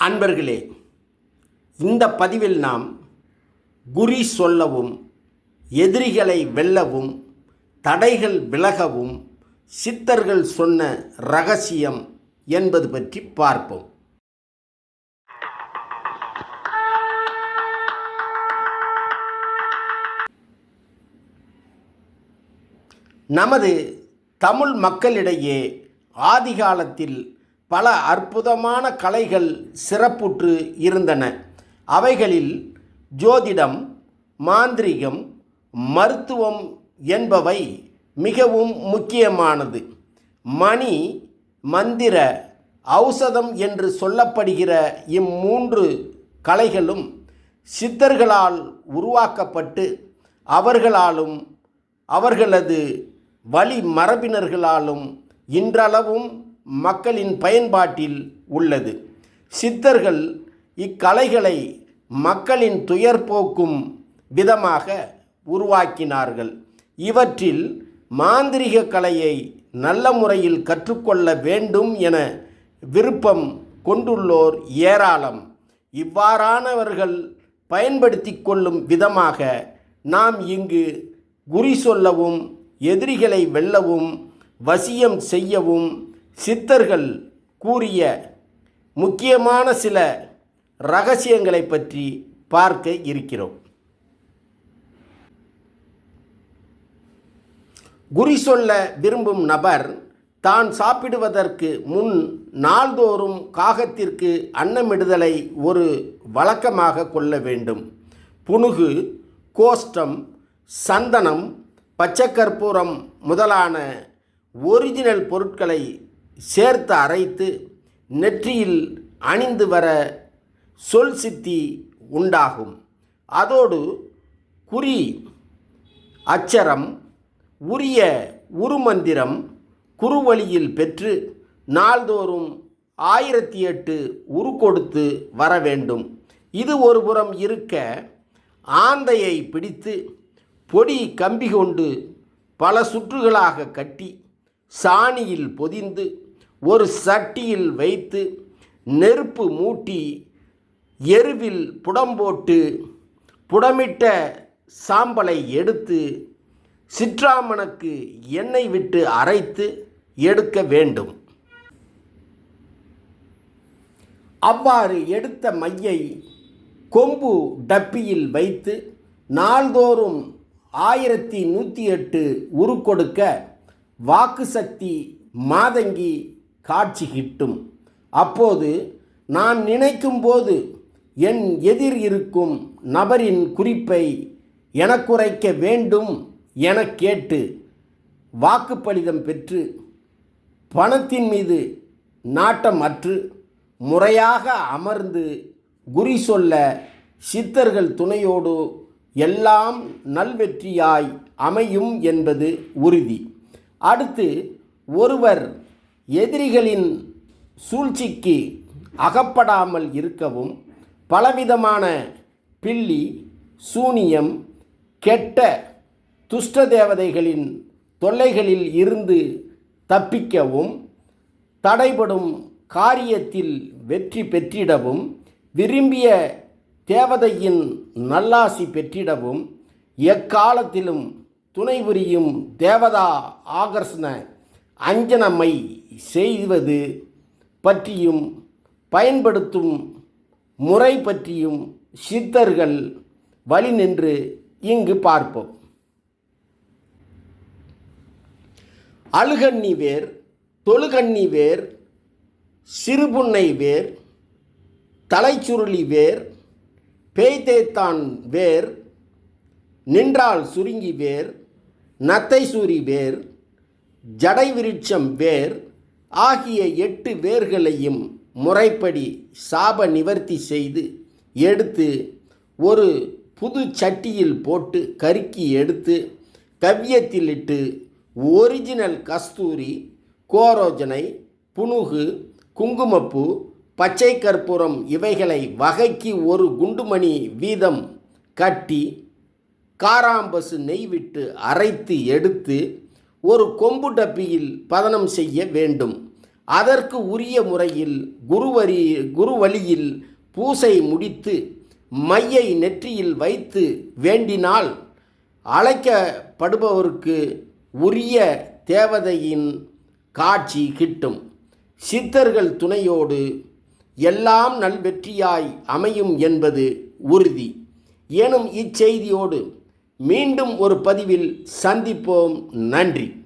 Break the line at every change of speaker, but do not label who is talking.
அன்பர்களே, இந்த பதிவில் நாம் குறி சொல்லவும், எதிரிகளை வெல்லவும், தடைகள் விலகவும் சித்தர்கள் சொன்ன ரகசியம் என்பது பற்றி பார்ப்போம். நமது தமிழ் மக்களிடையே ஆதிகாலத்தில் பல அற்புதமான கலைகள் சிறப்புற்று இருந்தன. அவைகளில் ஜோதிடம், மாந்திரிகம், மருத்துவம் என்பவை மிகவும் முக்கியமானது. மணி, மந்திர, ஔஷதம் என்று சொல்லப்படுகிற இம்மூன்று கலைகளும் சித்தர்களால் உருவாக்கப்பட்டு அவர்களாலும் அவர்களது வழி மரபினர்களாலும் இன்றளவும் மக்களின் பயன்பாட்டில் உள்ளது. சித்தர்கள் இக்கலைகளை மக்களின் துயர் போக்கும் விதமாக உருவாக்கினார்கள். இவற்றில் மாந்திரிக கலையை நல்ல முறையில் கற்றுக்கொள்ள வேண்டும் என விருப்பம் கொண்டுள்ளோர் ஏராளம். இவ்வாறானவர்கள் பயன்படுத்தி கொள்ளும் விதமாக நாம் இங்கு குறி சொல்லவும், எதிரிகளை வெல்லவும், வசியம் செய்யவும் சித்தர்கள் கூறிய முக்கியமான சில இரகசியங்களை பற்றி பார்க்க இருக்கிறோம். குறி சொல்ல விரும்பும் நபர் தான் சாப்பிடுவதற்கு முன் நாள்தோறும் காகத்திற்கு அன்னமிடுதலை ஒரு வழக்கமாக கொள்ள வேண்டும். புனுகு, கோஷ்டம், சந்தனம், பச்சைக்கற்பூரம் முதலான ஒரிஜினல் பொருட்களை சேர்த்து அரைத்து நெற்றியில் அணிந்து வர சொல் சித்தி உண்டாகும். அதோடு குறி அச்சரம், உரிய உருமந்திரம் குறுவழியில் பெற்று நாள்தோறும் 1008 உரு கொடுத்து வர வேண்டும். இது ஒருபுறம் இருக்க, ஆந்தையை பிடித்து பொடி கம்பி கொண்டு பல சுற்றுகளாக கட்டி சாணியில் பொதிந்து ஒரு சட்டியில் வைத்து நெருப்பு மூட்டி எருவில் புடம்போட்டு புடமிட்ட சாம்பலை எடுத்து சிற்றாமனுக்கு எண்ணெய் விட்டு அரைத்து எடுக்க வேண்டும். அவ்வாறு எடுத்த மையை கொம்பு டப்பியில் வைத்து நாள்தோறும் 1108 உரு கொடுக்க வாக்கு சக்தி மாதங்கி காட்சி கிட்டும். அப்போது நான் நினைக்கும் போது என் எதிர் இருக்கும் நபரின் குறிப்பை எனக்குரைக்க வேண்டும் என கேட்டு வாக்குப்பளிதம் பெற்று பணத்தின் மீது நாட்டம் அற்று முறையாக அமர்ந்து குறி சொல்ல சித்தர்கள் துணையோடு எல்லாம் நல்வெற்றியாய் அமையும் என்பது உறுதி. அடுத்து, ஒருவர் எதிரிகளின் சூழ்ச்சிக்கு அகப்படாமல் இருக்கவும் பலவிதமான பில்லி, சூனியம், கெட்ட துஷ்ட தேவதைகளின் தொல்லைகளில் இருந்து தப்பிக்கவும், தடைபடும் காரியத்தில் வெற்றி பெற்றிடவும், விரும்பிய தேவதையின் நல்லாசி பெற்றிடவும் எக்காலத்திலும் துணை புரியும் தேவதா ஆகர்ஷண அஞ்சனமை செய்வது பற்றியும் பயன்படுத்தும் முறை பற்றியும் சித்தர்கள் வழி நின்று இங்கு பார்ப்போம். அழுகண்ணி வேர், தொழுகண்ணி வேர், சிறுபுன்னை வேர், தலைச்சுருளி வேர், பேய்தேத்தான் வேர், நின்றால் சுருங்கி வேர், நத்தை சூரி வேர், ஜடை விருட்சம் வேர் ஆகிய 8 வேர்களையும் முறைப்படி சாப நிவர்த்தி செய்து எடுத்து ஒரு புது சட்டியில் போட்டு கருக்கி எடுத்து கவ்யத்தில் இட்டு ஒரிஜினல் கஸ்தூரி, கோரோஜனை, புனுகு, குங்குமப்பூ, பச்சை கற்பூரம் இவைகளை வகைக்கு ஒரு குண்டுமணி வீதம் கட்டி காராம்பசு நெய் விட்டு அரைத்து எடுத்து ஒரு கொம்பு டப்பியில் பதனம் செய்ய வேண்டும். அதற்கு உரிய முறையில் குருவழியில் பூசை முடித்து மையை நெற்றியில் வைத்து வேண்டினால் அழைக்கப்படுபவருக்கு உரிய தேவதையின் காட்சி கிட்டும். சித்தர்கள் துணையோடு எல்லாம் நல்வெற்றியாய் அமையும் என்பது உறுதி எனும் இச்செய்தியோடு மீண்டும் ஒரு பதிவில் சந்திப்போம். நன்றி.